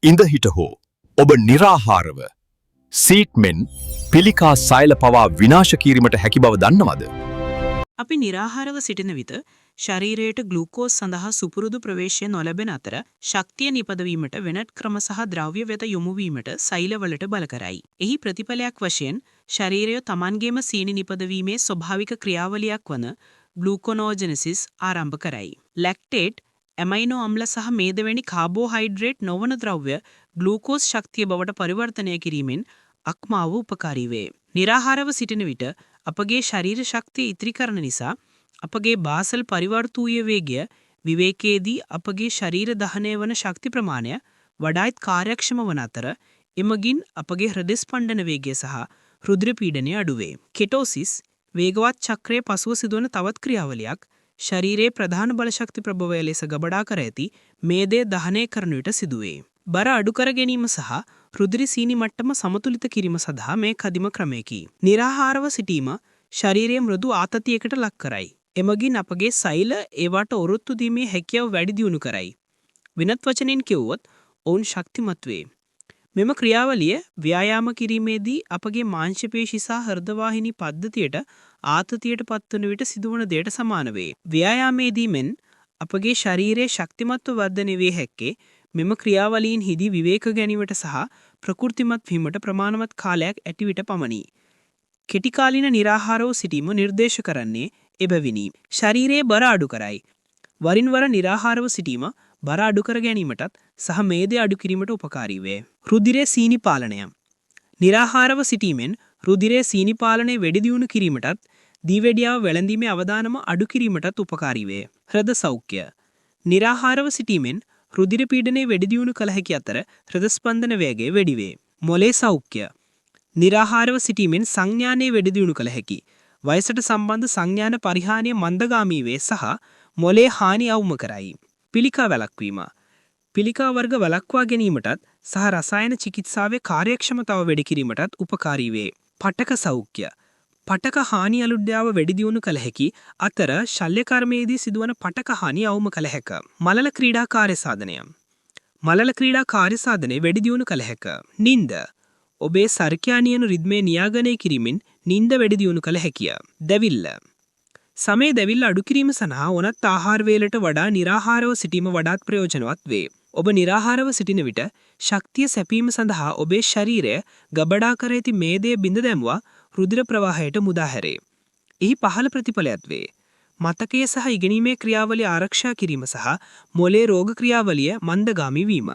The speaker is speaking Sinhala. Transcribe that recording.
ඉඳහිට හෝ ඔබ निराहारව සීට්මෙන් පිළිකා සෛල පවා විනාශ කිරීමට හැකි බව දන්නවද? අපි निराहारව සිටින විට ශරීරයට ග්ලූකෝස් සඳහා සුපුරුදු ප්‍රවේශය නොලැබෙන අතර ශක්තිය නිපදවීමට වෙනත් ක්‍රම සහ ද්‍රව්‍ය වෙත යොමු වීමට සෛලවලට බල කරයි. එහි ප්‍රතිඵලයක් වශයෙන් ශරීරය තමන්ගේම සීනි නිපදවීමේ ස්වභාවික ක්‍රියාවලියක් වන ග්ලූකොනෝජෙනසිස් ආරම්භ කරයි. ලැක්ටේට් ඇමයිනෝ අම්ල සහ මේදවැනි කාබෝහයිඩ්‍රේට් නොවන ද්‍රව්‍ය ග්ලූකෝස් ශක්තිය බවට පරිවර්තනය කිරීමෙන් අක්මාව උපකාරී වේ. निराहारව සිටින විට අපගේ ශරීර ශක්තිය ඉතිරි කරන නිසා අපගේ බාසල් පරිවර්තූය වේගය විවේකයේදී අපගේ ශරීර දහනය වන ශක්ති ප්‍රමාණය වඩාත් කාර්යක්ෂම වන අතර එමගින් අපගේ හෘද ස්පන්දන වේගය සහ රුධිර පීඩනය අඩුවේ. කෙටෝසිස් වේගවත් චක්‍රයේ පසුව සිදුවන තවත් ක්‍රියාවලියක් ශරීරයේ ප්‍රධාන බලශක්ති ප්‍රභවය ලෙස ගබඩා කර ඇති මේදය දහනය කරන විට සිදුවේ. බර අඩු කර ගැනීම සහ රුධිර සීනි මට්ටම සමතුලිත කිරීම සඳහා මේ කදිම ක්‍රමයකි. निराहारව සිටීම ශරීරයේ මෘදු ආතතියකට ලක් කරයි. එමගින් අපගේ සෛල ඒවට ඔරොත්තු දීමේ හැකියාව වැඩි දියුණු කරයි. වෙනත් වචනෙන් කිව්වොත් ඔවුන් ශක්තිමත් වේ. මෙම ක්‍රියාවලිය ව්‍යායාම කිරීමේදී අපගේ මාංශ පේශි සහ හෘද වාහිනී පද්ධතියට ආතතියට පත්වන විට සිදුවන දෙයට සමාන වේ. ව්‍යායාමයේදී මෙන් අපගේ ශරීරයේ ශක්තිමත්ව වර්ධනය වේ හැක්කේ මෙම ක්‍රියාවලීන් හිදී විවේක ගැනීමට සහ ප්‍රකෘතිමත් වීමට ප්‍රමාණවත් කාලයක් ඇති විට පමණි. කෙටිකාලීන निराहारව සිටීම නිර්දේශ කරන්නේ එබැවිනි. ශරීරයේ බර අඩු කරයි. වරින් වර निराहारව සිටීම බර අඩු කර ගැනීමටත් සහ මේදය අඩු කිරීමට උපකාරී වේ. රුධිරයේ සීනි පාලනය. निराहारව සිටීමෙන් රුධිරයේ සීනි පාලනය වැඩි දියුණු කිරීමටත් දීවැඩියාව වැළඳීමේ අවදානම අඩු කිරීමටත් උපකාරී වේ. හෘද සෞඛ්‍ය. निराहारව සිටීමෙන් රුධිර පීඩනය වැඩි දියුණු කළ හැකි අතර හෘද ස්පන්දන වේගය වැඩි වේ. මොලේ සෞඛ්‍ය. निराहारව සිටීමෙන් සංඥානයේ වැඩි දියුණු කළ හැකි. වයසට සම්බන්ධ සංඥාන පරිහානිය මන්දගාමී වේ සහ මොලේ හානි අවම කරයි. පිළිකා වැළැක්වීම. පිළිකා වර්ග වළක්වා ගැනීමටත් සහ රසායන චිකිත්සාවේ කාර්යක්ෂමතාව වැඩි කිරීමටත් උපකාරී වේ. පටක සෞඛ්‍ය. පටක හානි අලුද්‍යාව වැඩි දියුණු කළ හැකි අතර ශල්‍ය කර්මයේදී සිදුවන පටක හානි අවම කළ හැක. මලල ක්‍රීඩා කාර්ය සාධනය. මලල ක්‍රීඩා කාර්ය සාධනය වැඩි දියුණු කළ හැක. නින්ද. ඔබේ සර්කයානියන රිද්මේ නියාගනය කිරීමෙන් නින්ද වැඩි දියුණු කළ හැකිය. දැවිල්ල. සමේ දැවිල්ල අඩු කිරීම සඳහා ඕනත් ආහාර වේලට වඩා निराहारව සිටීම වඩාත් ප්‍රයෝජනවත් වේ. ඔබ निराहारව සිටින විට ශක්තිය සැපීම සඳහා ඔබේ ශරීරය ගබඩා කර ඇති මේදය බිඳ දැමුවා රුධිර ප්‍රවාහයට මුදා හැරේ. එහි පහළ ප්‍රතිඵලයක් වේ. මතකයේ සහ ඉගෙනීමේ ක්‍රියාවලිය ආරක්ෂා කිරීම සහ මොලේ රෝග ක්‍රියාවලිය මන්දගාමී වීම.